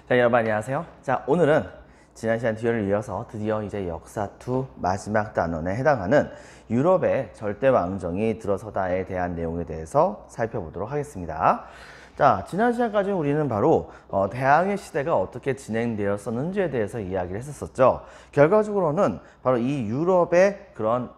자, 여러분 안녕하세요. 자, 오늘은 지난 시간 뒤를 이어서 드디어 이제 역사2 마지막 단원에 해당하는 유럽의 절대 왕정이 들어서다에 대한 내용에 대해서 살펴보도록 하겠습니다. 자, 지난 시간까지 우리는 바로 대항해 시대가 어떻게 진행되었었는지에 대해서 이야기를 했었죠. 결과적으로는 바로 이 유럽의 그런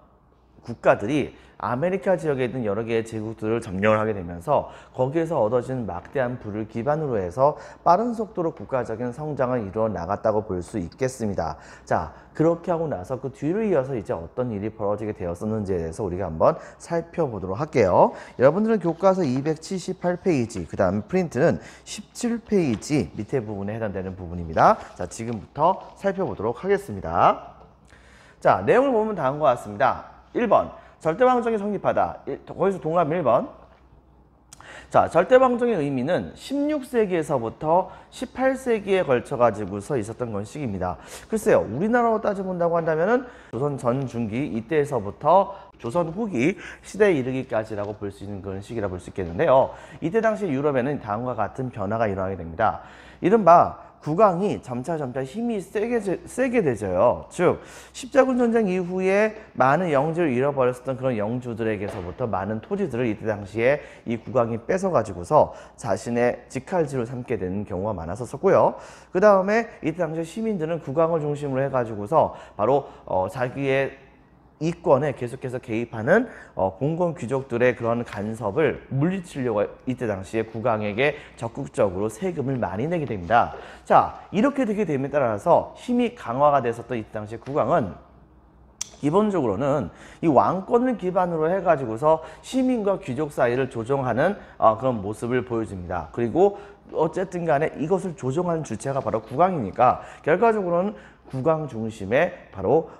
국가들이 아메리카 지역에 있는 여러 개의 제국들을 점령을 하게 되면서 거기에서 얻어진 막대한 부를 기반으로 해서 빠른 속도로 국가적인 성장을 이루어 나갔다고 볼 수 있겠습니다. 자, 그렇게 하고 나서 그 뒤를 이어서 이제 어떤 일이 벌어지게 되었었는지에 대해서 우리가 한번 살펴보도록 할게요. 여러분들은 교과서 278페이지, 그 다음 프린트는 17페이지 밑에 부분에 해당되는 부분입니다. 자, 지금부터 살펴보도록 하겠습니다. 자, 내용을 보면 다음과 같습니다. 1번. 절대왕정이 성립하다. 거기서 동그라미 1번. 자, 절대왕정의 의미는 16세기에서부터 18세기에 걸쳐가지고서 있었던 것식입니다. 글쎄요, 우리나라로 따져본다고 한다면은 조선 전중기 이때에서부터 조선 후기 시대에 이르기까지라고 볼 수 있는 그런 시기라 볼 수 있겠는데요. 이때 당시 유럽에는 다음과 같은 변화가 일어나게 됩니다. 이른바 국왕이 점차 힘이 세게 되져요. 즉, 십자군 전쟁 이후에 많은 영지를 잃어버렸었던 그런 영주들에게서부터 많은 토지들을 이때 당시에 이 국왕이 뺏어가지고서 자신의 직할지로 삼게 되는 경우가 많았었고요. 그 다음에 이때 당시 시민들은 국왕을 중심으로 해가지고서 바로 자기의 이권에 계속해서 개입하는 공공 귀족들의 그런 간섭을 물리치려고 이때 당시에 국왕에게 적극적으로 세금을 많이 내게 됩니다. 자, 이렇게 되게 됨에 따라서 힘이 강화가 됐었던 이때 당시에 국왕은 기본적으로는 이 왕권을 기반으로 해가지고서 시민과 귀족 사이를 조정하는 그런 모습을 보여줍니다. 그리고 어쨌든 간에 이것을 조정하는 주체가 바로 국왕이니까 결과적으로는 국왕 중심의 바로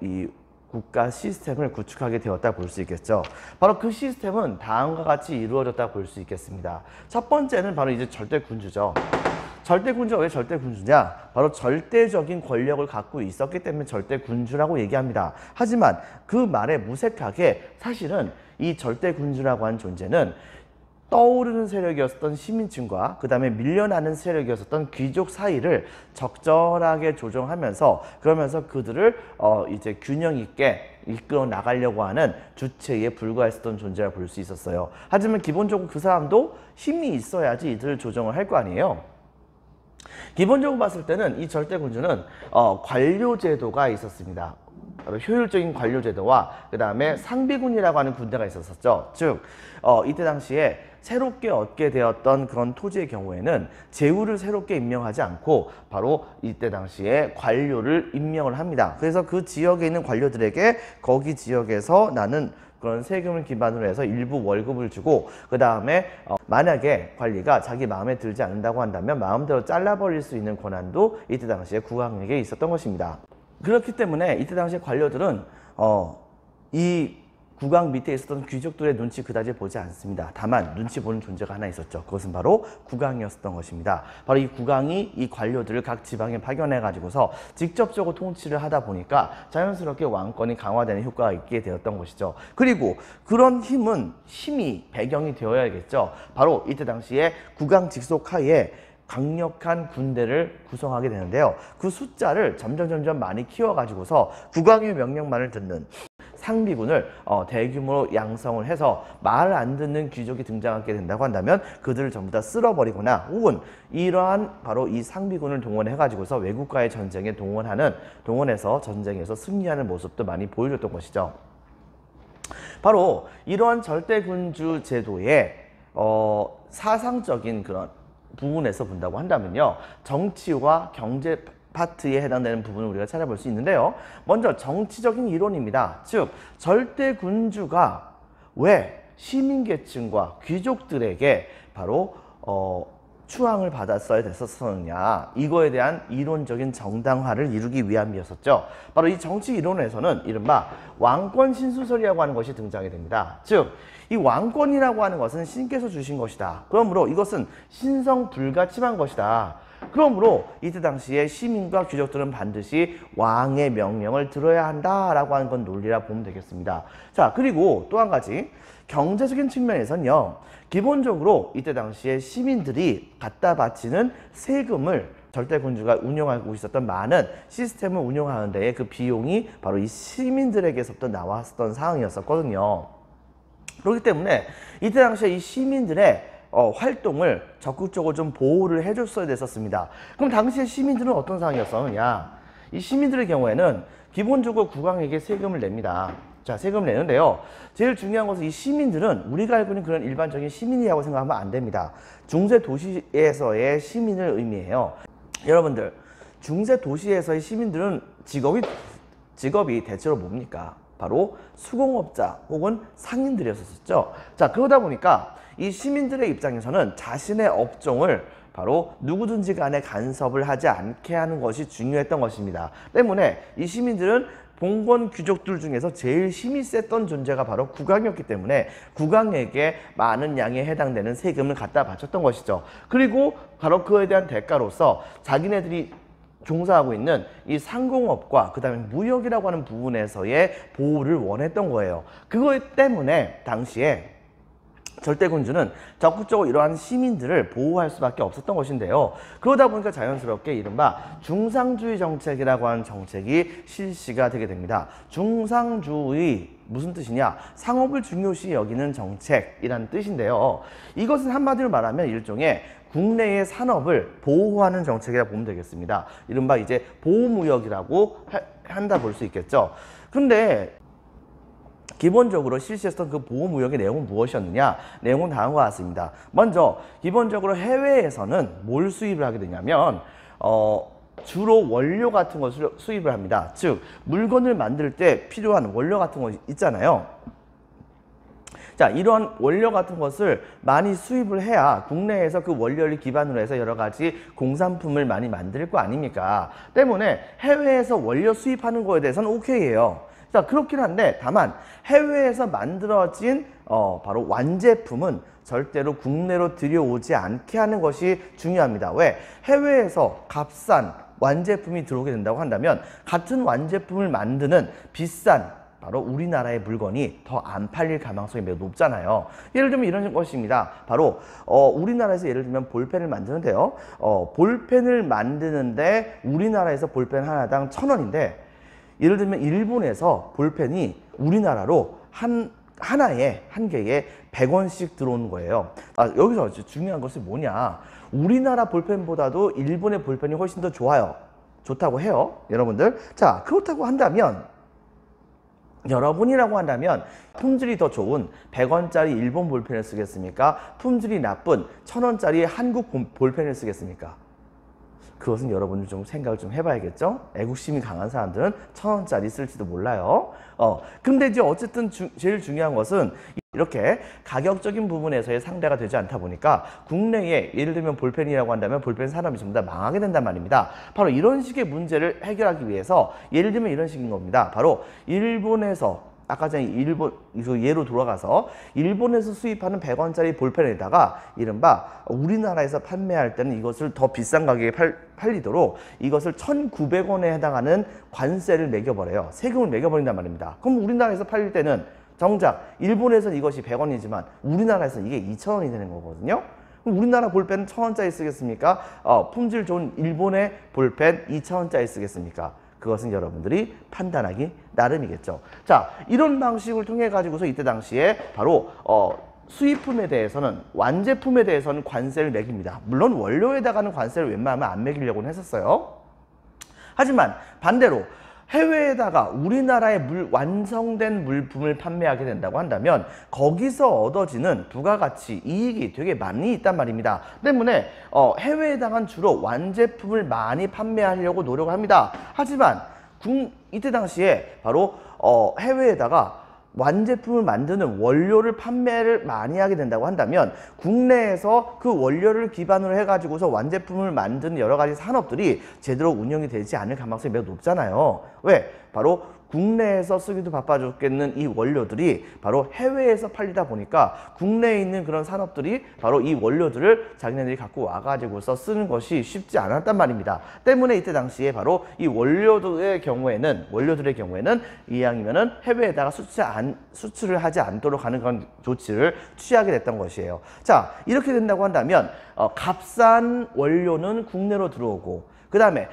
이 국가 시스템을 구축하게 되었다 볼 수 있겠죠. 바로 그 시스템은 다음과 같이 이루어졌다 볼 수 있겠습니다. 첫 번째는 바로 이제 절대군주죠. 절대군주가 왜 절대군주냐? 바로 절대적인 권력을 갖고 있었기 때문에 절대군주라고 얘기합니다. 하지만 그 말에 무색하게 사실은 이 절대군주라고 하는 존재는 떠오르는 세력이었던 시민층과 그 다음에 밀려나는 세력이었던 귀족 사이를 적절하게 조정하면서 그러면서 그들을 이제 균형 있게 이끌어 나가려고 하는 주체에 불과했었던 존재라 볼 수 있었어요. 하지만 기본적으로 그 사람도 힘이 있어야지 이들을 조정을 할 거 아니에요. 기본적으로 봤을 때는 이 절대군주는 관료제도가 있었습니다. 바로 효율적인 관료제도와 그 다음에 상비군이라고 하는 군대가 있었었죠. 즉 이때 당시에 새롭게 얻게 되었던 그런 토지의 경우에는 제후를 새롭게 임명하지 않고 바로 이때 당시에 관료를 임명을 합니다. 그래서 그 지역에 있는 관료들에게 거기 지역에서 나는 그런 세금을 기반으로 해서 일부 월급을 주고 그 다음에 만약에 관리가 자기 마음에 들지 않는다고 한다면 마음대로 잘라버릴 수 있는 권한도 이때 당시에 국왕에게 있었던 것입니다. 그렇기 때문에 이때 당시에 관료들은 이 국왕 밑에 있었던 귀족들의 눈치 그다지 보지 않습니다. 다만 눈치 보는 존재가 하나 있었죠. 그것은 바로 국왕이었던 것입니다. 바로 이 국왕이 이 관료들을 각 지방에 파견해 가지고서 직접적으로 통치를 하다 보니까 자연스럽게 왕권이 강화되는 효과가 있게 되었던 것이죠. 그리고 그런 힘이 배경이 되어야겠죠. 바로 이때 당시에 국왕 직속하에 강력한 군대를 구성하게 되는데요. 그 숫자를 점점 많이 키워가지고서 국왕의 명령만을 듣는 상비군을 대규모로 양성을 해서 말을 안 듣는 귀족이 등장하게 된다고 한다면 그들을 전부 다 쓸어버리거나 혹은 이러한 바로 이 상비군을 동원해 가지고서 외국과의 전쟁에 동원해서 전쟁에서 승리하는 모습도 많이 보여줬던 것이죠. 바로 이러한 절대군주 제도의 사상적인 그런 부분에서 본다고 한다면요, 정치와 경제 파트에 해당되는 부분을 우리가 찾아볼 수 있는데요. 먼저 정치적인 이론입니다. 즉, 절대군주가 왜 시민계층과 귀족들에게 바로 추앙을 받았어야 됐었느냐, 이거에 대한 이론적인 정당화를 이루기 위함이었었죠. 바로 이 정치 이론에서는 이른바 왕권 신수설이라고 하는 것이 등장이 됩니다. 즉, 이 왕권이라고 하는 것은 신께서 주신 것이다. 그러므로 이것은 신성 불가침한 것이다. 그러므로 이때 당시에 시민과 귀족들은 반드시 왕의 명령을 들어야 한다라고 하는 건 논리라 보면 되겠습니다. 자, 그리고 또 한 가지 경제적인 측면에서는요, 기본적으로 이때 당시에 시민들이 갖다 바치는 세금을 절대군주가 운영하고 있었던 많은 시스템을 운영하는 데에 그 비용이 바로 이 시민들에게서부터 나왔던 상황이었었거든요. 그렇기 때문에 이때 당시에 이 시민들의 활동을 적극적으로 좀 보호를 해줬어야 됐었습니다. 그럼 당시에 시민들은 어떤 상황이었었느냐? 이 시민들의 경우에는 기본적으로 국왕에게 세금을 냅니다. 자, 세금을 내는데요. 제일 중요한 것은 이 시민들은 우리가 알고 있는 그런 일반적인 시민이라고 생각하면 안 됩니다. 중세 도시에서의 시민을 의미해요. 여러분들, 중세 도시에서의 시민들은 직업이 대체로 뭡니까? 바로 수공업자 혹은 상인들이었었죠. 자, 그러다 보니까 이 시민들의 입장에서는 자신의 업종을 바로 누구든지 간에 간섭을 하지 않게 하는 것이 중요했던 것입니다. 때문에 이 시민들은 봉건 귀족들 중에서 제일 힘이 셌던 존재가 바로 국왕이었기 때문에 국왕에게 많은 양에 해당되는 세금을 갖다 바쳤던 것이죠. 그리고 바로 그에 대한 대가로서 자기네들이 종사하고 있는 이 상공업과 그 다음에 무역이라고 하는 부분에서의 보호를 원했던 거예요. 그것 때문에 당시에 절대군주는 적극적으로 이러한 시민들을 보호할 수밖에 없었던 것인데요. 그러다 보니까 자연스럽게 이른바 중상주의 정책이라고 하는 정책이 실시가 되게 됩니다. 중상주의 무슨 뜻이냐? 상업을 중요시 여기는 정책이라는 뜻인데요. 이것은 한마디로 말하면 일종의 국내의 산업을 보호하는 정책이라고 보면 되겠습니다. 이른바 이제 보호무역이라고 한다 볼 수 있겠죠. 근데 기본적으로 실시했던 그 보호무역의 내용은 무엇이었느냐? 내용은 다음과 같습니다. 먼저 기본적으로 해외에서는 뭘 수입을 하게 되냐면 주로 원료 같은 것을 수입을 합니다. 즉 물건을 만들 때 필요한 원료 같은 거 있잖아요. 자, 이런 원료 같은 것을 많이 수입을 해야 국내에서 그 원료를 기반으로 해서 여러 가지 공산품을 많이 만들 거 아닙니까? 때문에 해외에서 원료 수입하는 거에 대해서는 오케이예요. 자, 그렇긴 한데 다만 해외에서 만들어진 바로 완제품은 절대로 국내로 들여오지 않게 하는 것이 중요합니다. 왜? 해외에서 값싼 완제품이 들어오게 된다고 한다면 같은 완제품을 만드는 비싼 바로 우리나라의 물건이 더 안 팔릴 가능성이 매우 높잖아요. 예를 들면 이런 것입니다. 바로 우리나라에서 예를 들면 볼펜을 만드는데요. 볼펜을 만드는데 우리나라에서 볼펜 하나당 1,000원인데 예를 들면 일본에서 볼펜이 우리나라로 한 개에 100원씩 들어오는 거예요. 여기서 중요한 것이 뭐냐? 우리나라 볼펜보다도 일본의 볼펜이 훨씬 더 좋다고 해요, 여러분들. 자, 그렇다고 한다면 여러분이라고 한다면 품질이 더 좋은 100원짜리 일본 볼펜을 쓰겠습니까? 품질이 나쁜 1,000원짜리 한국 볼펜을 쓰겠습니까? 그것은 여러분들 좀 생각을 좀 해봐야겠죠? 애국심이 강한 사람들은 1,000원짜리 쓸지도 몰라요. 근데 이제 어쨌든 제일 중요한 것은 이렇게 가격적인 부분에서의 상대가 되지 않다 보니까 국내에 예를 들면 볼펜이라고 한다면 볼펜 산업이 전부 다 망하게 된단 말입니다. 바로 이런 식의 문제를 해결하기 위해서 예를 들면 이런 식인 겁니다. 바로 일본에서 아까 전에 예로 돌아가서 일본에서 수입하는 100원짜리 볼펜에다가 이른바 우리나라에서 판매할 때는 이것을 더 비싼 가격에 팔리도록 이것을 1,900원에 해당하는 관세를 매겨버려요. 세금을 매겨버린단 말입니다. 그럼 우리나라에서 팔릴 때는 정작 일본에서는 이것이 100원이지만 우리나라에서는 이게 2,000원이 되는 거거든요. 그럼 우리나라 볼펜 1,000원짜리 쓰겠습니까? 품질 좋은 일본의 볼펜 2,000원짜리 쓰겠습니까? 그것은 여러분들이 판단하기 나름이겠죠. 자, 이런 방식을 통해 가지고서 이때 당시에 바로 수입품에 대해서는 완제품에 대해서는 관세를 매깁니다. 물론 원료에다가는 관세를 웬만하면 안 매기려고는 했었어요. 하지만 반대로 해외에다가 우리나라의 완성된 물품을 판매하게 된다고 한다면 거기서 얻어지는 부가가치, 이익이 되게 많이 있단 말입니다. 때문에 해외에다가는 주로 완제품을 많이 판매하려고 노력을 합니다. 하지만 이때 당시에 바로 해외에다가 완제품을 만드는 원료를 판매를 많이 하게 된다고 한다면 국내에서 그 원료를 기반으로 해가지고서 완제품을 만드는 여러 가지 산업들이 제대로 운영이 되지 않을 가능성이 매우 높잖아요. 왜? 바로 국내에서 쓰기도 바빠 죽겠는 이 원료들이 바로 해외에서 팔리다 보니까 국내에 있는 그런 산업들이 바로 이 원료들을 자기네들이 갖고 와가지고서 쓰는 것이 쉽지 않았단 말입니다. 때문에 이때 당시에 바로 이 원료들의 경우에는 이왕이면은 해외에다가 수출을 하지 않도록 하는 그런 조치를 취하게 됐던 것이에요. 자, 이렇게 된다고 한다면 값싼 원료는 국내로 들어오고 그 다음에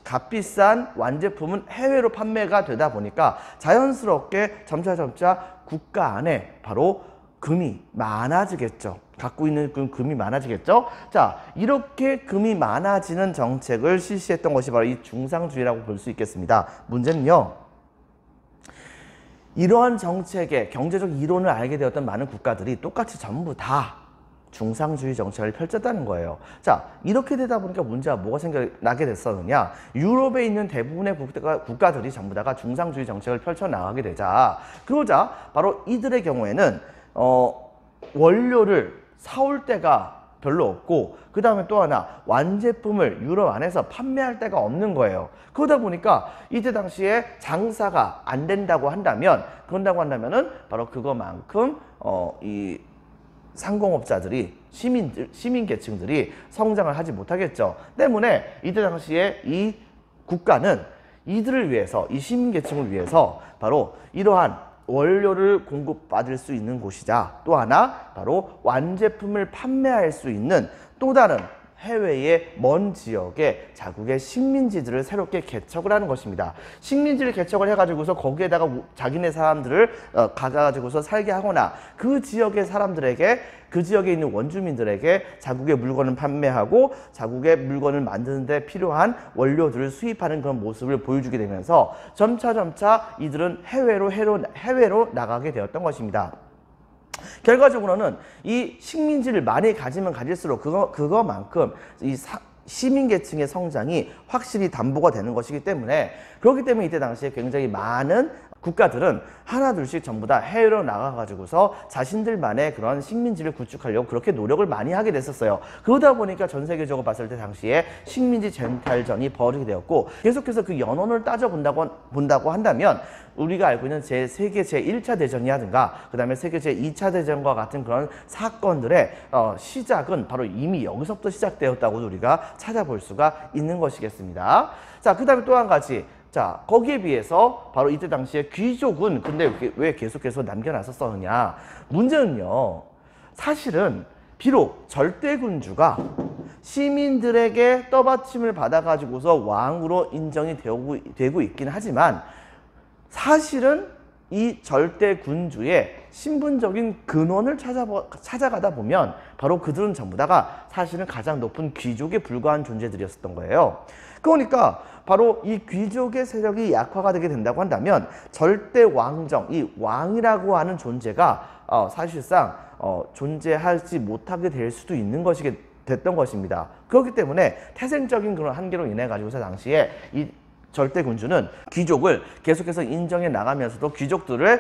값비싼 완제품은 해외로 판매가 되다 보니까 자연스럽게 점차 국가 안에 바로 금이 많아지겠죠. 갖고 있는 금이 많아지겠죠. 자, 이렇게 금이 많아지는 정책을 실시했던 것이 바로 이 중상주의라고 볼 수 있겠습니다. 문제는요, 이러한 정책의 경제적 이론을 알게 되었던 많은 국가들이 똑같이 전부 다 중상주의 정책을 펼쳤다는 거예요. 자, 이렇게 되다 보니까 문제가 뭐가 생겨나게 됐었느냐. 유럽에 있는 대부분의 국가들이 전부 다가 중상주의 정책을 펼쳐나가게 되자, 그러자 바로 이들의 경우에는 원료를 사올 데가 별로 없고, 그 다음에 또 하나 완제품을 유럽 안에서 판매할 데가 없는 거예요. 그러다 보니까 이때 당시에 장사가 안 된다고 한다면, 그런다고 한다면은 바로 그거만큼 이 상공업자들이 시민 계층들이 성장을 하지 못하겠죠. 때문에 이때 당시에 이 국가는 이들을 위해서, 이 시민 계층을 위해서 바로 이러한 원료를 공급받을 수 있는 곳이자, 또 하나 바로 완제품을 판매할 수 있는 또 다른 해외의 먼 지역의 자국의 식민지들을 새롭게 개척을 하는 것입니다. 식민지를 개척을 해가지고서 거기에다가 자기네 사람들을 가가지고서 살게 하거나, 그 지역의 사람들에게, 그 지역에 있는 원주민들에게 자국의 물건을 판매하고 자국의 물건을 만드는 데 필요한 원료들을 수입하는 그런 모습을 보여주게 되면서 점차 이들은 해외로 나가게 되었던 것입니다. 결과적으로는 이 식민지를 많이 가지면 가질수록 그거만큼 이 시민계층의 성장이 확실히 담보가 되는 것이기 때문에, 그렇기 때문에 이때 당시에 굉장히 많은 국가들은 하나둘씩 전부 다 해외로 나가가지고서 자신들만의 그런 식민지를 구축하려고 그렇게 노력을 많이 하게 됐었어요. 그러다 보니까 전 세계적으로 봤을 때 당시에 식민지 쟁탈전이 벌어지게 되었고, 계속해서 그 연원을 따져본다고 한다면 우리가 알고 있는 세계 제1차 대전이라든가 그 다음에 세계 제2차 대전과 같은 그런 사건들의 시작은 바로 이미 여기서부터 시작되었다고 우리가 찾아볼 수가 있는 것이겠습니다. 자, 그 다음에 또 한 가지. 자, 거기에 비해서 바로 이때 당시에 귀족은 근데 왜 계속해서 남겨놨었느냐. 문제는요, 사실은 비록 절대군주가 시민들에게 떠받침을 받아가지고서 왕으로 인정이 되고 있긴 하지만, 사실은 이 절대군주의 신분적인 근원을 찾아가다 보면 바로 그들은 전부 다가 사실은 가장 높은 귀족에 불과한 존재들이었던 거예요. 그러니까 바로 이 귀족의 세력이 약화가 되게 된다고 한다면 절대 왕정, 이 왕이라고 하는 존재가 사실상 존재하지 못하게 될 수도 있는 것이 됐던 것입니다. 그렇기 때문에 태생적인 그런 한계로 인해 가지고서 당시에 이 절대군주는 귀족을 계속해서 인정해 나가면서도 귀족들의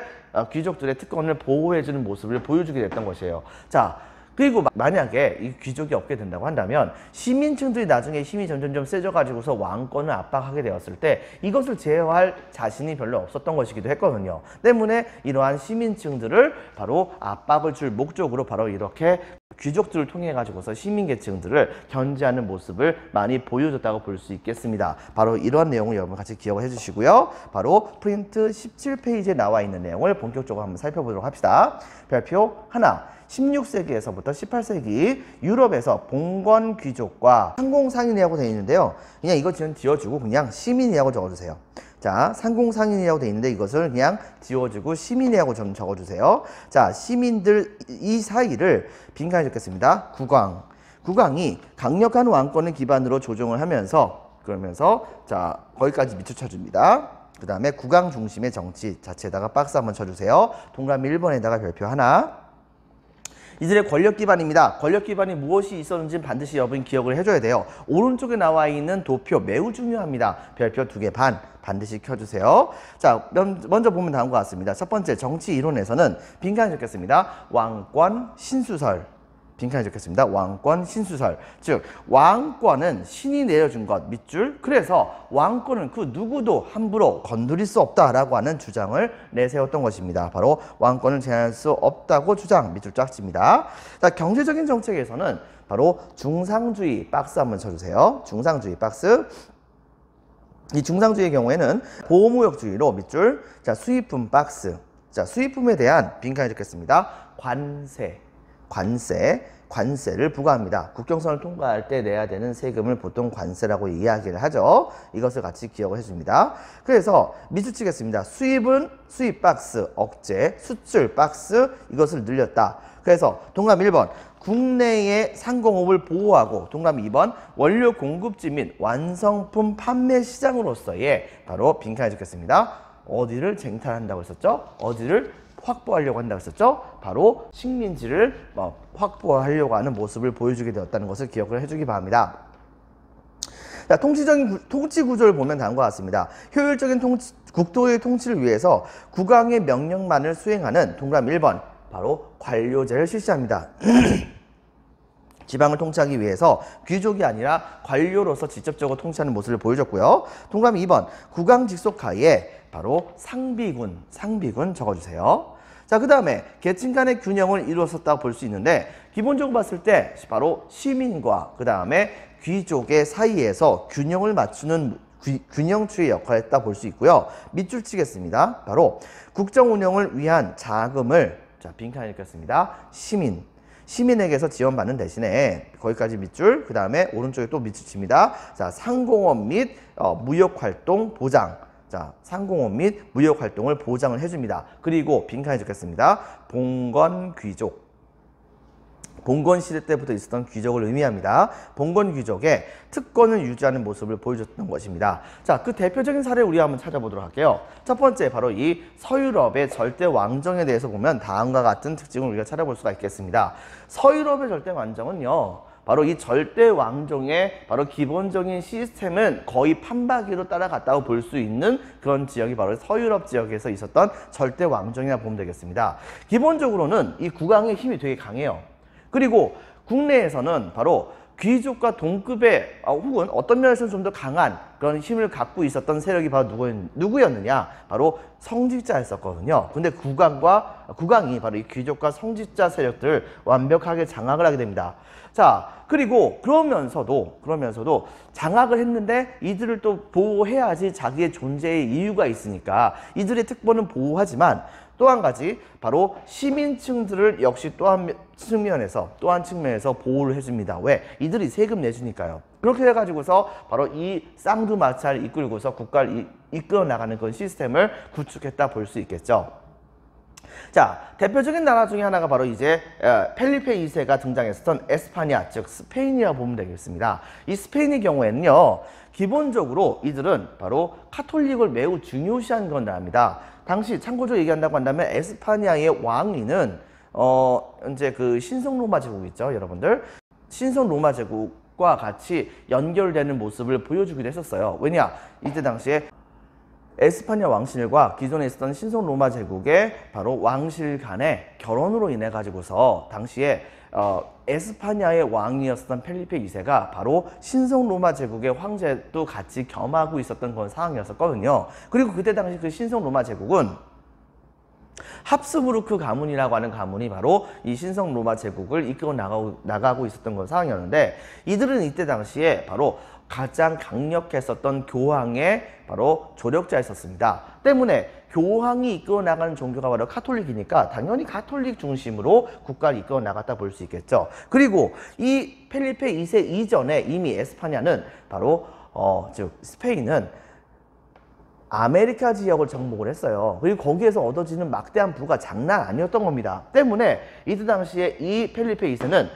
특권을 보호해주는 모습을 보여주게 됐던 것이에요. 자, 그리고 만약에 이 귀족이 없게 된다고 한다면 시민층들이 나중에 힘이 점점 세져가지고서 왕권을 압박하게 되었을 때 이것을 제어할 자신이 별로 없었던 것이기도 했거든요. 때문에 이러한 시민층들을 바로 압박을 줄 목적으로 바로 이렇게 귀족들을 통해 가지고서 시민계층들을 견제하는 모습을 많이 보여줬다고 볼 수 있겠습니다. 바로 이러한 내용을 여러분 같이 기억을 해주시고요. 바로 프린트 17페이지에 나와 있는 내용을 본격적으로 한번 살펴보도록 합시다. 별표 하나, 16세기에서부터 18세기 유럽에서 봉건 귀족과 상공상인이라고 되어 있는데요. 그냥 이거 지워주고 그냥 시민이라고 적어주세요. 자, 상공상인이라고 되어 있는데 이것을 그냥 지워주고 시민이라고 좀 적어주세요. 자, 시민들 이 사이를 빈칸에 적겠습니다. 국왕이 강력한 왕권을 기반으로 조정을 하면서 자, 거기까지 밑줄 쳐줍니다. 그 다음에 국왕 중심의 정치 자체에다가 박스 한번 쳐주세요. 동그라미 1번에다가 별표 하나. 이들의 권력 기반입니다. 권력 기반이 무엇이 있었는지 반드시 여러분이 기억을 해줘야 돼요. 오른쪽에 나와 있는 도표 매우 중요합니다. 별표 2개 반 반드시 켜주세요. 자, 먼저 보면 다음과 같습니다. 첫 번째, 정치 이론에서는 빈칸에 적겠습니다. 왕권 신수설. 빈칸에 적겠습니다. 왕권 신수설. 즉 왕권은 신이 내려준 것 밑줄. 그래서 왕권은 그 누구도 함부로 건드릴 수 없다라고 하는 주장을 내세웠던 것입니다. 바로 왕권을 제한할 수 없다고 주장 밑줄 쫙 칩니다. 자, 경제적인 정책에서는 바로 중상주의 박스 한번 쳐주세요. 중상주의 박스. 이 중상주의의 경우에는 보호무역주의로 밑줄. 자, 수입품 박스. 자, 수입품에 대한 빈칸에 적겠습니다. 관세. 관세를 부과합니다. 국경선을 통과할 때 내야 되는 세금을 보통 관세라고 이야기를 하죠. 이것을 같이 기억을 해줍니다. 그래서 밑줄치겠습니다. 수입은 수입 박스 억제, 수출 박스 이것을 늘렸다. 그래서 동그라미 1번 국내의 상공업을 보호하고 동그라미 2번 원료 공급지 및 완성품 판매 시장으로서의 바로 빈칸에 적겠습니다. 어디를 쟁탈한다고 했었죠? 어디를 확보하려고 한다고 했었죠? 바로 식민지를 확보하려고 하는 모습을 보여주게 되었다는 것을 기억을 해주기 바랍니다. 자, 통치 구조를 보면 다음과 같습니다. 효율적인 국토의 통치를 위해서 국왕의 명령만을 수행하는 동그라미 1번 바로 관료제를 실시합니다. 지방을 통치하기 위해서 귀족이 아니라 관료로서 직접적으로 통치하는 모습을 보여줬고요. 동그라미 2번 국왕 직속하에 바로 상비군 적어주세요. 자, 그 다음에 계층 간의 균형을 이루었었다고 볼 수 있는데 기본적으로 봤을 때 바로 시민과 그 다음에 귀족의 사이에서 균형을 맞추는 균형추의 역할을 했다 볼 수 있고요. 밑줄 치겠습니다. 바로 국정 운영을 위한 자금을 자, 빈칸에 읽겠습니다. 시민에게서 지원받는 대신에 거기까지 밑줄, 그 다음에 오른쪽에 또 밑줄 칩니다. 자, 상공업 및 무역활동 보장. 자, 상공업 및 무역활동을 보장을 해줍니다. 그리고 빈칸에 적겠습니다. 봉건 귀족. 봉건 시대 때부터 있었던 귀족을 의미합니다. 봉건 귀족의 특권을 유지하는 모습을 보여줬던 것입니다. 자, 그 대표적인 사례를 우리가 한번 찾아보도록 할게요. 첫 번째, 바로 이 서유럽의 절대 왕정에 대해서 보면 다음과 같은 특징을 우리가 찾아볼 수가 있겠습니다. 서유럽의 절대 왕정은요, 바로 이 절대 왕정의 바로 기본적인 시스템은 거의 판박이로 따라갔다고 볼 수 있는 그런 지역이 바로 서유럽 지역에서 있었던 절대 왕정이라 보면 되겠습니다. 기본적으로는 이 국왕의 힘이 되게 강해요. 그리고 국내에서는 바로 귀족과 동급의 혹은 어떤 면에서는 좀 더 강한 그런 힘을 갖고 있었던 세력이 바로 누구였느냐? 바로 성직자였었거든요. 근데 국왕이 바로 이 귀족과 성직자 세력들을 완벽하게 장악을 하게 됩니다. 자, 그리고 그러면서도 장악을 했는데 이들을 또 보호해야지 자기의 존재의 이유가 있으니까 이들의 특권은 보호하지만 또 한 가지 바로 시민층들을 역시 또 한 측면에서 보호를 해줍니다. 왜? 이들이 세금 내주니까요. 그렇게 해가지고서 바로 이 쌍두마차를 이끌고서 국가를 이끌어 나가는 그런 시스템을 구축했다 볼 수 있겠죠. 자, 대표적인 나라 중에 하나가 바로 이제 펠리페 2세가 등장했었던 에스파냐, 즉 스페인이라고 보면 되겠습니다. 이 스페인의 경우에는요, 기본적으로 이들은 바로 카톨릭을 매우 중요시한 건 나라입니다. 당시 참고적으로 얘기한다고 한다면 에스파냐의 왕위는 이제 그 신성 로마 제국 있죠, 여러분들. 신성 로마 제국과 같이 연결되는 모습을 보여주기도 했었어요. 왜냐? 이때 당시에 에스파냐 왕실과 기존에 있었던 신성 로마 제국의 바로 왕실 간의 결혼으로 인해 가지고서 당시에 에스파냐의 왕이었던 펠리페 2세가 바로 신성 로마 제국의 황제도 같이 겸하고 있었던 그런 상황이었었거든요. 그리고 그때 당시 그 신성 로마 제국은 합스부르크 가문이라고 하는 가문이 바로 이 신성 로마 제국을 이끌어 나가고 있었던 그런 상황이었는데 이들은 이때 당시에 바로 가장 강력했었던 교황의 바로 조력자였었습니다. 때문에 교황이 이끌어 나가는 종교가 바로 카톨릭이니까 당연히 카톨릭 중심으로 국가를 이끌어 나갔다 볼 수 있겠죠. 그리고 이 펠리페 2세 이전에 이미 에스파냐는 바로 즉 스페인은 아메리카 지역을 정복을 했어요. 그리고 거기에서 얻어지는 막대한 부가 장난 아니었던 겁니다. 때문에 이때 당시에 이 펠리페 2세는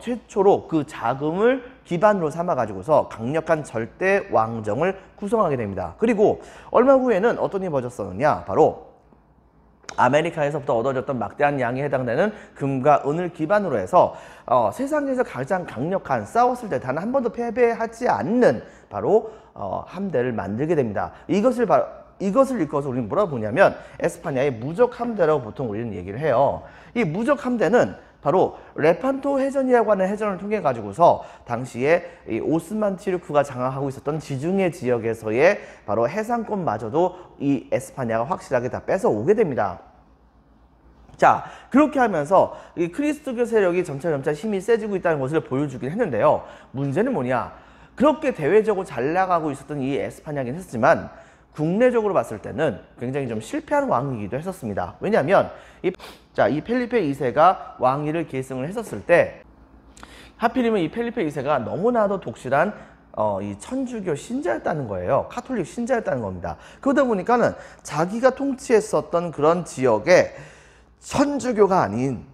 최초로 그 자금을 기반으로 삼아가지고서 강력한 절대 왕정을 구성하게 됩니다. 그리고 얼마 후에는 어떤 일이 벌어졌었느냐? 바로 아메리카에서부터 얻어졌던 막대한 양에 해당되는 금과 은을 기반으로 해서 세상에서 가장 강력한 싸웠을 때 단 한 번도 패배하지 않는 바로 함대를 만들게 됩니다. 이것을 읽어서 우리는 뭐라고 보냐면 에스파냐의 무적 함대라고 보통 우리는 얘기를 해요. 이 무적 함대는 바로 레판토 해전이라고 하는 해전을 통해 가지고서 당시에 이 오스만 티르크가 장악하고 있었던 지중해 지역에서의 바로 해상권마저도 이 에스파냐가 확실하게 다 뺏어 오게 됩니다. 자, 그렇게 하면서 이 그리스도교 세력이 점차 힘이 세지고 있다는 것을 보여주긴 했는데요. 문제는 뭐냐? 그렇게 대외적으로 잘 나가고 있었던 이 에스파냐긴 했지만 국내적으로 봤을 때는 굉장히 좀 실패한 왕위이기도 했었습니다. 왜냐하면 이 펠리페 2세가 왕위를 계승을 했었을 때 하필이면 이 펠리페 2세가 너무나도 독실한 이 천주교 신자였다는 거예요. 카톨릭 신자였다는 겁니다. 그러다 보니까는 자기가 통치했었던 그런 지역에 천주교가 아닌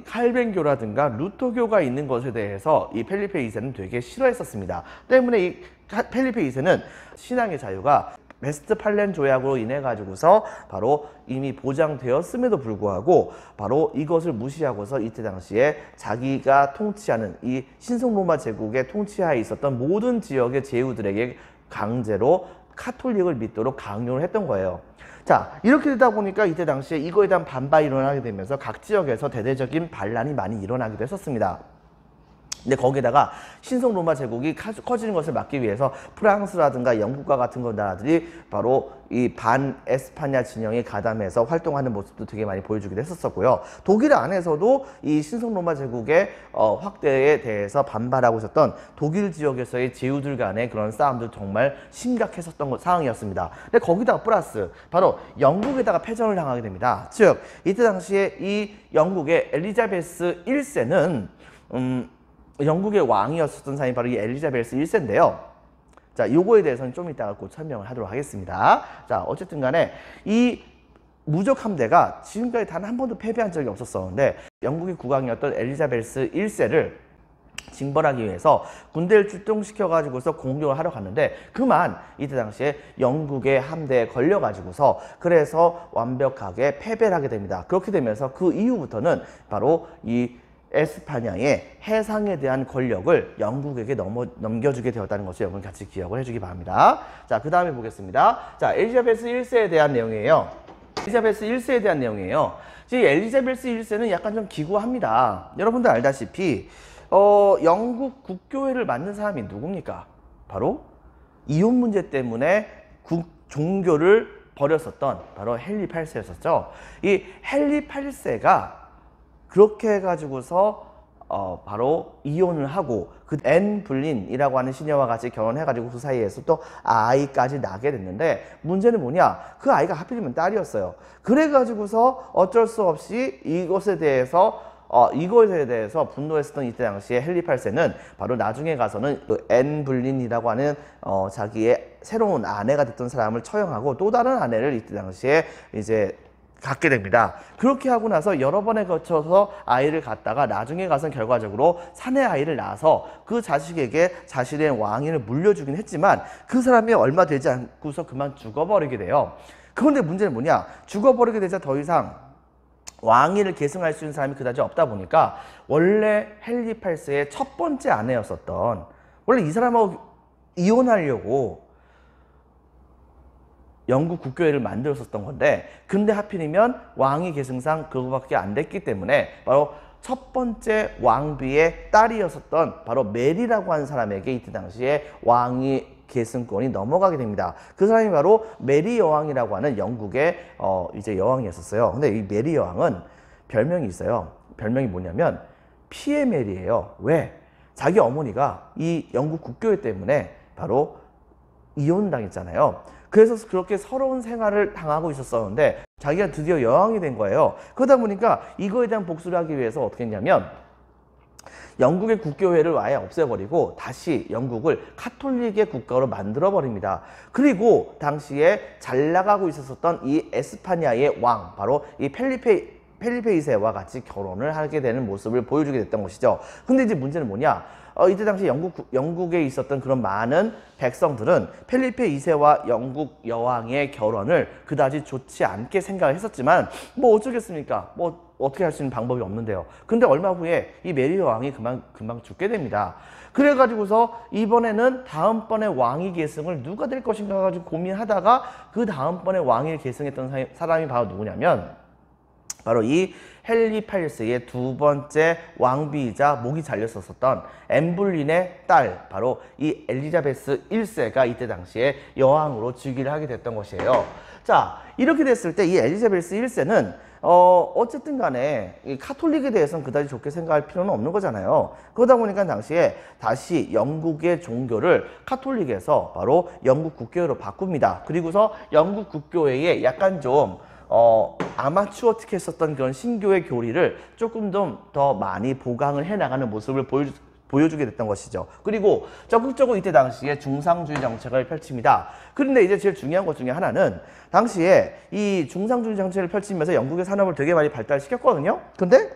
칼뱅교라든가 루터교가 있는 것에 대해서 이 펠리페 2세는 되게 싫어했었습니다. 때문에 이 펠리페 2세는 신앙의 자유가 웨스트팔렌 조약으로 인해 가지고서 바로 이미 보장되었음에도 불구하고 바로 이것을 무시하고서 이때 당시에 자기가 통치하는 이 신성 로마 제국의 통치하에 있었던 모든 지역의 제후들에게 강제로 카톨릭을 믿도록 강요를 했던 거예요. 자, 이렇게 되다 보니까 이때 당시에 이거에 대한 반발이 일어나게 되면서 각 지역에서 대대적인 반란이 많이 일어나기도 했었습니다. 근데 거기다가 신성 로마 제국이 커지는 것을 막기 위해서 프랑스라든가 영국과 같은 나라들이 바로 이 반 에스파냐 진영에 가담해서 활동하는 모습도 되게 많이 보여주기도 했었고요. 독일 안에서도 이 신성 로마 제국의 확대에 대해서 반발하고 있었던 독일 지역에서의 제후들 간의 그런 싸움도 정말 심각했었던 상황이었습니다. 근데 거기다가 플러스 바로 영국에다가 패전을 당하게 됩니다. 즉 이때 당시에 이 영국의 엘리자베스 1세는 영국의 왕이었었던 사람이 바로 이 엘리자베스 1세인데요. 자, 요거에 대해서는 좀 이따가 곧 설명을 하도록 하겠습니다. 자, 어쨌든 간에 이 무적 함대가 지금까지 단 한 번도 패배한 적이 없었었는데 영국의 국왕이었던 엘리자베스 1세를 징벌하기 위해서 군대를 출동시켜가지고서 공격을 하러 갔는데 그만 이때 당시에 영국의 함대에 걸려가지고서 그래서 완벽하게 패배를 하게 됩니다. 그렇게 되면서 그 이후부터는 바로 이 에스파냐의 해상에 대한 권력을 영국에게 넘겨주게 되었다는 것을 여러분 같이 기억을 해주기 바랍니다. 자, 그 다음에 보겠습니다. 자, 엘리자베스 1세에 대한 내용이에요. 엘리자베스 1세에 대한 내용이에요. 지금 엘리자베스 1세는 약간 좀 기구합니다. 여러분들 알다시피 영국 국교회를 맡는 사람이 누굽니까? 바로 이혼 문제 때문에 종교를 버렸었던 바로 헨리 8세였었죠. 이 헨리 8세가 그렇게 해가지고서 바로 이혼을 하고 그 앤 불린이라고 하는 시녀와 같이 결혼해가지고 그 사이에서 또 아이까지 낳게 됐는데 문제는 뭐냐? 그 아이가 하필이면 딸이었어요. 그래가지고서 어쩔 수 없이 이것에 대해서 분노했었던 이때 당시에 헨리 8세는 바로 나중에 가서는 앤 불린이라고 하는 자기의 새로운 아내가 됐던 사람을 처형하고 또 다른 아내를 이때 당시에 이제 갖게 됩니다. 그렇게 하고 나서 여러 번에 거쳐서 아이를 갖다가 나중에 가서 결과적으로 사내 아이를 낳아서 그 자식에게 자신의 왕위를 물려주긴 했지만 그 사람이 얼마 되지 않고서 그만 죽어버리게 돼요. 그런데 문제는 뭐냐? 죽어버리게 되자 더 이상 왕위를 계승할 수 있는 사람이 그다지 없다 보니까 원래 헨리 8세의 첫 번째 아내였었던 원래 이 사람하고 이혼하려고 영국 국교회를 만들었었던 건데 근데 하필이면 왕위 계승상 그거밖에 안 됐기 때문에 바로 첫 번째 왕비의 딸이었었던 바로 메리라고 하는 사람에게 이때 당시에 왕위 계승권이 넘어가게 됩니다. 그 사람이 바로 메리 여왕이라고 하는 영국의 이제 여왕이었었어요. 근데 이 메리 여왕은 별명이 있어요. 별명이 뭐냐면 피에 메리예요. 왜? 자기 어머니가 이 영국 국교회 때문에 바로 이혼당했잖아요. 그래서 그렇게 서러운 생활을 당하고 있었는데 자기가 드디어 여왕이 된 거예요. 그러다 보니까 이거에 대한 복수를 하기 위해서 어떻게 했냐면 영국의 국교회를 아예 없애버리고 다시 영국을 카톨릭의 국가로 만들어버립니다. 그리고 당시에 잘 나가고 있었던 이 에스파냐의 왕, 바로 이 펠리페 2세와 같이 결혼을 하게 되는 모습을 보여주게 됐던 것이죠. 근데 이제 문제는 뭐냐? 이때 당시 영국에 있었던 그런 많은 백성들은 펠리페 2세와 영국 여왕의 결혼을 그다지 좋지 않게 생각을 했었지만 뭐 어쩌겠습니까? 뭐 어떻게 할 수 있는 방법이 없는데요. 근데 얼마 후에 이 메리 여왕이 금방 죽게 됩니다. 그래가지고서 이번에는 다음번에 왕위 계승을 누가 될 것인가 가지고 고민하다가 그 다음번에 왕위를 계승했던 사람이 바로 누구냐면 바로 이 헨리 8세의 두 번째 왕비이자 목이 잘렸었던 앤 불린의 딸, 바로 이 엘리자베스 1세가 이때 당시에 여왕으로 즉위를 하게 됐던 것이에요. 자, 이렇게 됐을 때 이 엘리자베스 1세는 어쨌든 간에 이 카톨릭에 대해서는 그다지 좋게 생각할 필요는 없는 거잖아요. 그러다 보니까 당시에 다시 영국의 종교를 카톨릭에서 바로 영국 국교회로 바꿉니다. 그리고서 영국 국교회에 약간 좀 아마추어 티켓 썼던 그런 신교의 교리를 조금 더 많이 보강을 해나가는 모습을 보여주게 됐던 것이죠. 그리고 적극적으로 이때 당시에 중상주의 정책을 펼칩니다. 그런데 이제 제일 중요한 것 중에 하나는 당시에 이 중상주의 정책을 펼치면서 영국의 산업을 되게 많이 발달시켰거든요. 근데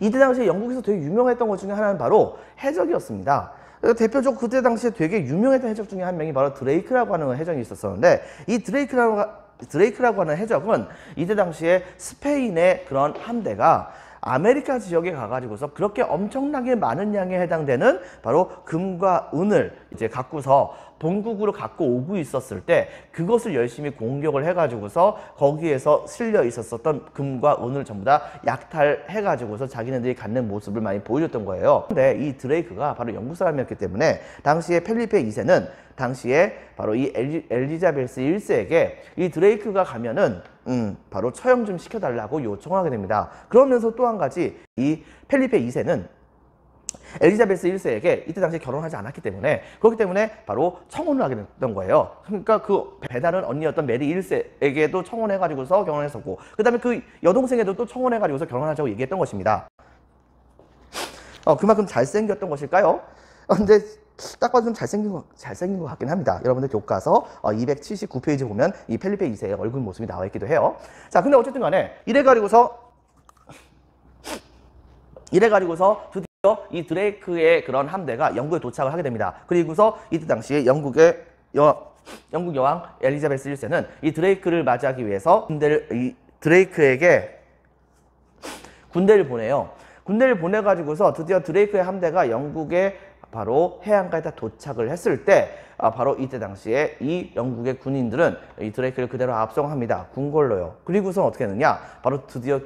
이때 당시에 영국에서 되게 유명했던 것 중에 하나는 바로 해적이었습니다. 대표적으로 그때 당시에 되게 유명했던 해적 중에 한 명이 바로 드레이크라고 하는 해적이 있었었는데, 이 드레이크라고 하는 해적은 이때 당시에 스페인의 그런 함대가 아메리카 지역에 가가지고서 그렇게 엄청나게 많은 양에 해당되는 바로 금과 은을 이제 갖고서 본국으로 갖고 오고 있었을 때 그것을 열심히 공격을 해가지고서 거기에서 실려 있었던 금과 은을 전부 다 약탈해가지고서 자기네들이 갖는 모습을 많이 보여줬던 거예요. 근데 이 드레이크가 바로 영국 사람이었기 때문에 당시에 펠리페 2세는 당시에 바로 이 엘리자베스 1세에게 이 드레이크가 가면은 바로 처형 좀 시켜달라고 요청하게 됩니다. 그러면서 또 한 가지 이 펠리페 2세는 엘리자베스 1세에게 이때 당시에 결혼하지 않았기 때문에, 그렇기 때문에 바로 청혼을 하게 됐던 거예요. 그러니까 그 배다른 언니였던 메리 1세에게도 청혼해가지고서 결혼했었고, 그 다음에 그 여동생에도 또 청혼해가지고서 결혼하자고 얘기했던 것입니다. 그만큼 잘생겼던 것일까요? 근데 딱 봐도 좀 잘생긴 것 같긴 합니다. 여러분들 교과서 279페이지 보면 이 펠리페 2세의 얼굴 모습이 나와 있기도 해요. 자, 근데 어쨌든 간에 이래가지고서 드디어 이 드레이크의 그런 함대가 영국에 도착을 하게 됩니다. 그리고서 이때 당시에 영국 여왕 엘리자베스 1세는 이 드레이크를 맞이하기 위해서 드레이크에게 군대를 보내요. 군대를 보내가지고서 드디어 드레이크의 함대가 영국의 바로 해안가에 다 도착을 했을 때 바로 이때 당시에 이 영국의 군인들은 이 드레이크를 그대로 압송합니다. 궁궐로요. 그리고서 어떻게 했느냐, 바로 드디어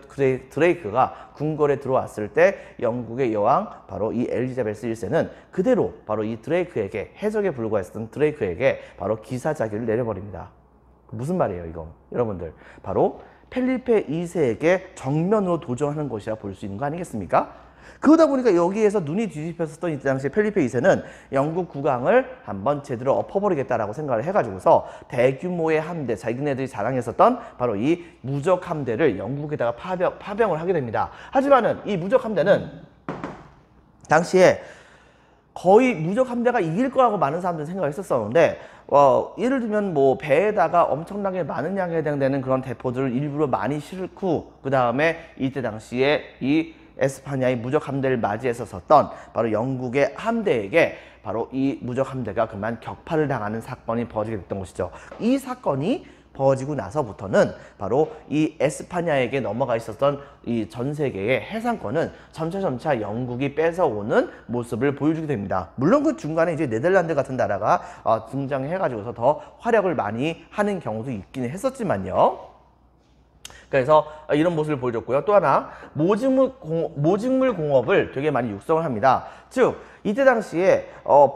드레이크가 궁궐에 들어왔을 때 영국의 여왕 바로 이 엘리자베스 1세는 그대로 바로 이 드레이크에게, 해적에 불과했던 드레이크에게 바로 기사자기를 내려버립니다. 무슨 말이에요 이거 여러분들? 바로 펠리페 2세에게 정면으로 도전하는 것이라 볼 수 있는 거 아니겠습니까? 그러다 보니까 여기에서 눈이 뒤집혔었던 이때 당시에 펠리페 2세는 영국 국왕을 한번 제대로 엎어버리겠다라고 생각을 해가지고서 대규모의 함대, 자기네들이 자랑했었던 바로 이 무적 함대를 영국에다가 파병을 하게 됩니다. 하지만은 이 무적 함대는 당시에 거의 무적 함대가 이길 거라고 많은 사람들이 생각을 했었었는데, 예를 들면 뭐 배에다가 엄청나게 많은 양에 해당되는 그런 대포들을 일부러 많이 싣고, 그 다음에 이때 당시에 이 에스파냐의 무적 함대를 맞이했었던 바로 영국의 함대에게 바로 이 무적 함대가 그만 격파를 당하는 사건이 벌어지게 됐던 것이죠. 이 사건이 벌어지고 나서부터는 바로 이 에스파냐에게 넘어가 있었던 이 전 세계의 해상권은 점차 영국이 뺏어오는 모습을 보여주게 됩니다. 물론 그 중간에 이제 네덜란드 같은 나라가 등장해가지고서 더 활약을 많이 하는 경우도 있기는 했었지만요. 그래서 이런 모습을 보여줬고요. 또 하나, 모직물 공업을 되게 많이 육성을 합니다. 즉 이때 당시에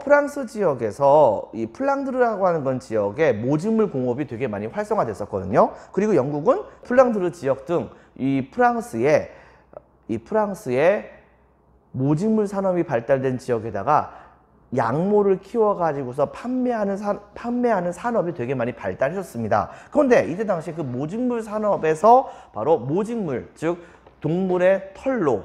프랑스 지역에서 이 플랑드르라고 하는 건 지역에 모직물 공업이 되게 많이 활성화됐었거든요. 그리고 영국은 플랑드르 지역 등 이 프랑스의 모직물 산업이 발달된 지역에다가 양모를 키워가지고서 판매하는 산업이 되게 많이 발달했었습니다. 그런데 이때 당시에 그 모직물 산업에서 바로 모직물, 즉 동물의 털로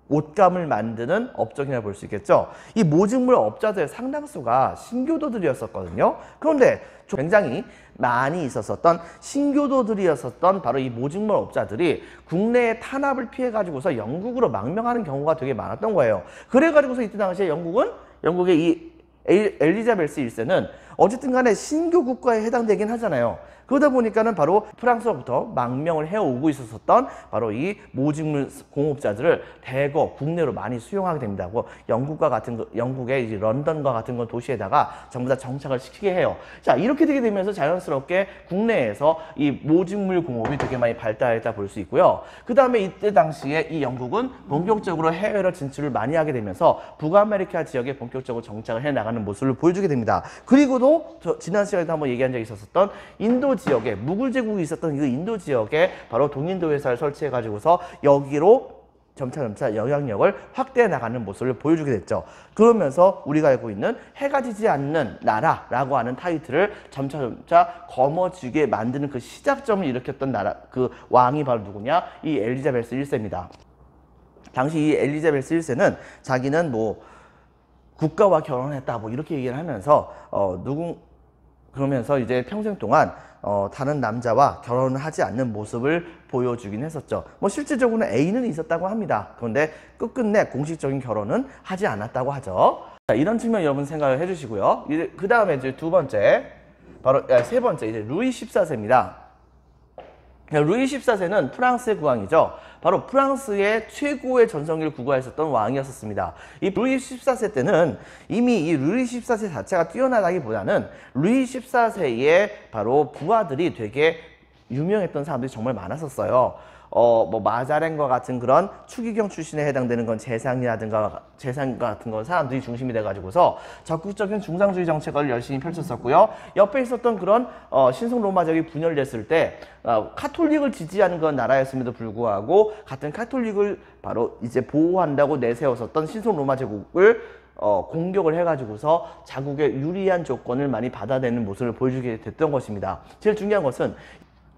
옷감을 만드는 업종이라 볼 수 있겠죠. 이 모직물 업자들의 상당수가 신교도들이었었거든요. 그런데 굉장히 많이 있었던 신교도들이었었던 바로 이 모직물 업자들이 국내의 탄압을 피해 가지고서 영국으로 망명하는 경우가 되게 많았던 거예요. 그래 가지고서 이때 당시에 영국의 이 엘리자베스 1세는 어쨌든 간에 신교 국가에 해당되긴 하잖아요. 그러다 보니까는 바로 프랑스로부터 망명을 해오고 있었던 바로 이 모직물 공업자들을 대거 국내로 많이 수용하게 됩니다. 영국의 이제 런던과 같은 도시에다가 전부 다 정착을 시키게 해요. 자, 이렇게 되게 되면서 자연스럽게 국내에서 이 모직물 공업이 되게 많이 발달했다 볼 수 있고요. 그 다음에 이때 당시에 이 영국은 본격적으로 해외로 진출을 많이 하게 되면서 북아메리카 지역에 본격적으로 정착을 해나가는 모습을 보여주게 됩니다. 그리고도 지난 시간에도 한번 얘기한 적이 있었던 인도 지역에, 무굴 제국이 있었던 그 인도 지역에 바로 동인도 회사를 설치해 가지고서 여기로 점차 영향력을 확대해 나가는 모습을 보여주게 됐죠. 그러면서 우리가 알고 있는 해가 지지 않는 나라라고 하는 타이틀을 점차 거머쥐게 만드는 그 시작점을 일으켰던 나라, 그 왕이 바로 누구냐? 이 엘리자베스 1세입니다. 당시 이 엘리자베스 1세는 자기는 뭐 국가와 결혼했다 뭐 이렇게 얘기를 하면서 그러면서 이제 평생 동안 다른 남자와 결혼을 하지 않는 모습을 보여주긴 했었죠. 뭐 실질적으로는 애인은 있었다고 합니다. 그런데 끝끝내 공식적인 결혼은 하지 않았다고 하죠. 자, 이런 측면 여러분 생각을 해주시고요. 이제 그 다음에 이제 세 번째 이제 루이 14세입니다. 루이 14세는 프랑스의 국왕이죠. 바로 프랑스의 최고의 전성기를 구가했었던 왕이었습니다. 이 루이 14세 때는 이미 이 루이 14세 자체가 뛰어나다기보다는 루이 14세의 바로 부하들이 되게 유명했던 사람들이 정말 많았었어요. 뭐 마자렌과 같은 그런 추기경 출신에 해당되는 건 재상 같은 건 사람들이 중심이 돼가지고서 적극적인 중상주의 정책을 열심히 펼쳤었고요. 옆에 있었던 그런 신성 로마제국이 분열됐을 때 카톨릭을 지지하는 그런 나라였음에도 불구하고 같은 카톨릭을 바로 이제 보호한다고 내세웠었던 신성 로마제국을 공격을 해가지고서 자국의 유리한 조건을 많이 받아내는 모습을 보여주게 됐던 것입니다. 제일 중요한 것은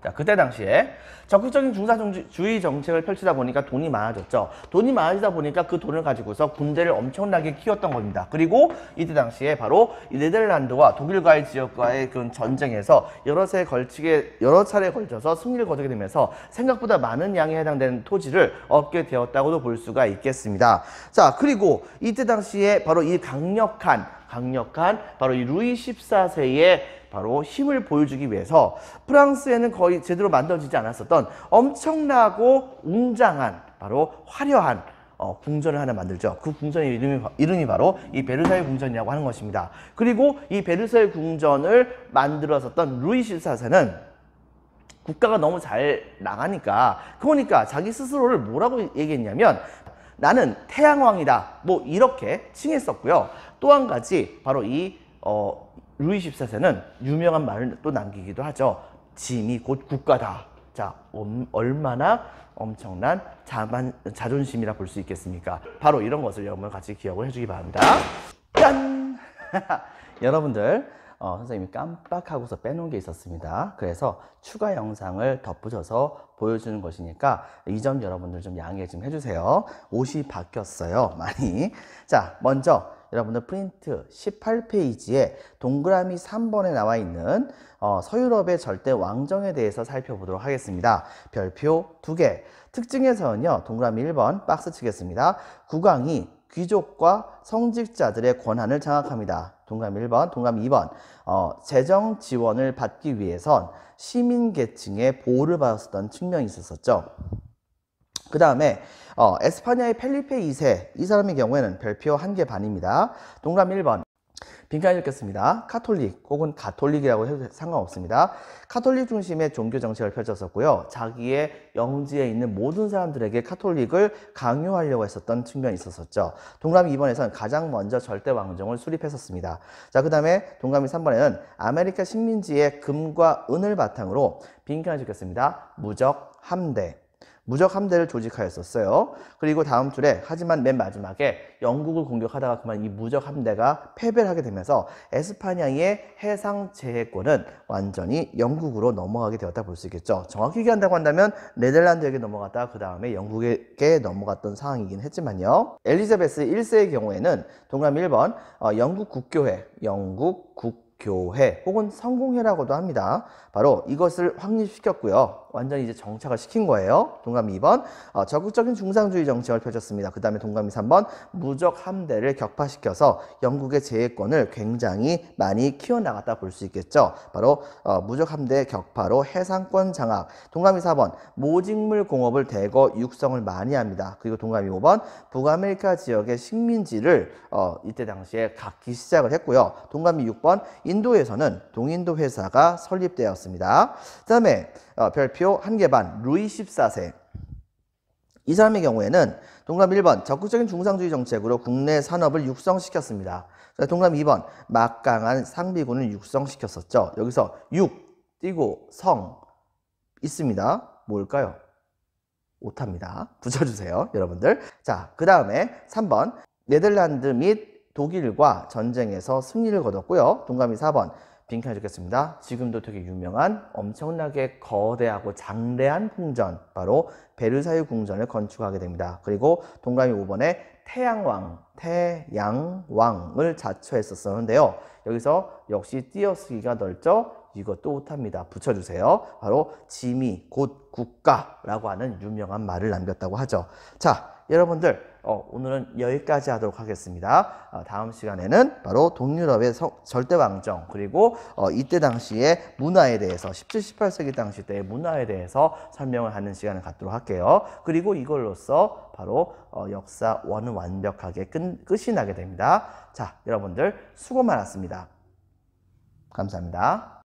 자, 그때 당시에 적극적인 중사주의 정책을 펼치다 보니까 돈이 많아졌죠. 돈이 많아지다 보니까 그 돈을 가지고서 군대를 엄청나게 키웠던 겁니다. 그리고 이때 당시에 바로 이 네덜란드와 독일과의 지역과의 그런 전쟁에서 여러 차례에 걸쳐서 승리를 거두게 되면서 생각보다 많은 양에 해당되는 토지를 얻게 되었다고도 볼 수가 있겠습니다. 자, 그리고 이때 당시에 바로 이 강력한 바로 이 루이 14세의 바로 힘을 보여주기 위해서 프랑스에는 거의 제대로 만들어지지 않았었던 엄청나고 웅장한 바로 화려한 궁전을 하나 만들죠. 그 궁전의 이름이 바로 이 베르사유 궁전이라고 하는 것입니다. 그리고 이 베르사유 궁전을 만들었었던 루이 14세는 국가가 너무 잘 나가니까 그러니까 자기 스스로를 뭐라고 얘기했냐면 나는 태양왕이다 뭐 이렇게 칭했었고요. 또 한 가지 바로 이 루이 14세는 유명한 말을 또 남기기도 하죠. 짐이 곧 국가다. 자, 얼마나 엄청난 자존심이라 볼 수 있겠습니까? 바로 이런 것을 여러분 같이 기억을 해주기 바랍니다. 짠! 여러분들 선생님이 깜빡하고서 빼놓은 게 있었습니다. 그래서 추가 영상을 덧붙여서 보여주는 것이니까 이 점 여러분들 좀 양해 좀 해주세요. 옷이 바뀌었어요. 많이. 자, 먼저 여러분들 프린트 18페이지에 동그라미 3번에 나와 있는 서유럽의 절대 왕정에 대해서 살펴보도록 하겠습니다. 별표 2개. 특징에서는요. 동그라미 1번 박스 치겠습니다. 국왕이 귀족과 성직자들의 권한을 장악합니다. 동그라미 1번, 동그라미 2번. 재정 지원을 받기 위해선 시민 계층의 보호를 받았었던 측면이 있었죠. 그 다음에 에스파냐의 펠리페 2세 이 사람의 경우에는 별표 1개 반입니다. 동그라미 1번 빈칸 읽겠습니다. 카톨릭 혹은 가톨릭이라고 해도 상관없습니다. 카톨릭 중심의 종교 정책을 펼쳤었고요. 자기의 영지에 있는 모든 사람들에게 카톨릭을 강요하려고 했었던 측면이 있었었죠. 동그라미 2번에서는 가장 먼저 절대 왕정을 수립했었습니다. 자, 그 다음에 동그라미 3번에는 아메리카 식민지의 금과 은을 바탕으로 빈칸을 읽겠습니다. 무적 함대를 조직하였었어요. 그리고 다음 줄에 하지만 맨 마지막에 영국을 공격하다가 그만 이 무적 함대가 패배를 하게 되면서 에스파냐의 해상 제해권은 완전히 영국으로 넘어가게 되었다 볼 수 있겠죠. 정확히 얘기한다고 한다면 네덜란드에게 넘어갔다가 그 다음에 영국에게 넘어갔던 상황이긴 했지만요. 엘리자베스 1세의 경우에는 동그라미 1번 영국 국교회 혹은 성공회라고도 합니다. 바로 이것을 확립시켰고요. 완전히 이제 정착을 시킨 거예요. 동그라미 2번 적극적인 중상주의 정책을 펼쳤습니다. 그 다음에 동그라미 3번 무적 함대를 격파시켜서 영국의 제해권을 굉장히 많이 키워나갔다 볼 수 있겠죠. 바로 무적 함대 격파로 해상권 장악. 동그라미 4번 모직물 공업을 대거 육성을 많이 합니다. 그리고 동그라미 5번 북아메리카 지역의 식민지를 이때 당시에 갖기 시작을 했고요. 동그라미 6번 인도에서는 동인도 회사가 설립되었습니다. 그 다음에 별표 1개 반 루이 14세 이 사람의 경우에는 동그라미 1번 적극적인 중상주의 정책으로 국내 산업을 육성시켰습니다. 동그라미 2번 막강한 상비군을 육성시켰었죠. 여기서 육 띄고 성 있습니다. 뭘까요? 오타입니다. 붙여주세요, 여러분들. 자, 그 다음에 3번. 네덜란드 및 독일과 전쟁에서 승리를 거뒀고요. 동그라미 4번. 빈칸 해주겠습니다. 지금도 되게 유명한 엄청나게 거대하고 장대한 궁전, 바로 베르사유 궁전을 건축하게 됩니다. 그리고 동그라미 5번에 태양왕을 자처했었는데요. 여기서 역시 띄어쓰기가 넓죠? 이것도 오타입니다. 붙여주세요. 바로 짐이 곧 국가라고 하는 유명한 말을 남겼다고 하죠. 자, 여러분들 오늘은 여기까지 하도록 하겠습니다. 다음 시간에는 바로 동유럽의 절대왕정, 그리고 이때 당시의 문화에 대해서 17, 18세기 당시 때의 문화에 대해서 설명을 하는 시간을 갖도록 할게요. 그리고 이걸로써 바로 역사 1은 완벽하게 끝이 나게 됩니다. 자, 여러분들 수고 많았습니다. 감사합니다.